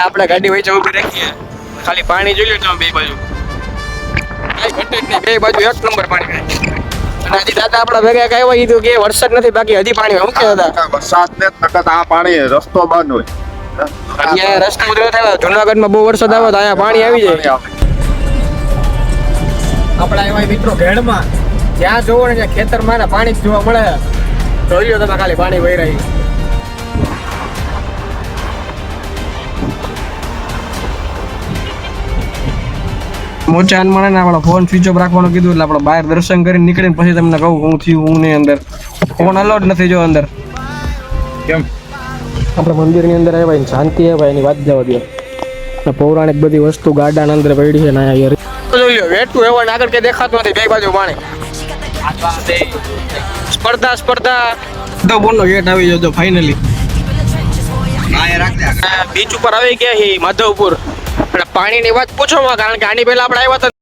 આપણે ગાડી વચ્ચે ઊભી રાખીએ, ખાલી પાણી જોઈ લો તમે બે બાજુ, કઈ ઘટે જ નહીં, બે બાજુ એક નંબર પાણી. અને હજી દાદા આપણા ભેગા કહેવા કીધું કે વરસાદ નથી બાકી હજી પાણી શું કે દાદા વરસાદ ને નકર આ પાણી રસ્તો બંધ હોય. અહીંયા રસ્તા ઉતરે થાય જુનાગઢમાં બહુ વરસાદ આવે તો અહીંયા પાણી આવી જાય. આપણા એવા મિત્રો ઘેડમાં જ્યાં જોવો ને ત્યાં ખેતરમાં ને પાણી જ જોવા મળે. જોઈ લો તમે ખાલી પાણી વહી રહી. મોચા અનમાણે ને આપણો ફોન સ્વિચ ઓફ રાખવાનું કીધું એટલે આપણે બહાર દર્શન કરીને નીકળીને પછી તમને કહું હું થયું હું નહીં. અંદર ફોન અલાઉડ નથી જો અંદર. કેમ આપણે મંદિરની અંદર આવ્યા ને શાંતિ આવ્યા એની વાત જવા દો. પૌરાણિક બધી વસ્તુ ગાર્ડન અંદર પડી છે ને અહીંયા જોઈ લો વેટું એવો ને આગળ કે દેખાતું નથી બે બાજુ પાણી. સ્પર્ધા તો બોલનો ગેટ આવી જતો ફાઇનલી. બીચ ઉપર આવી ગયા હી માધવપુર. પાણીની વાત પૂછો કારણ કે આની પહેલા આપણે આવ્યા હતા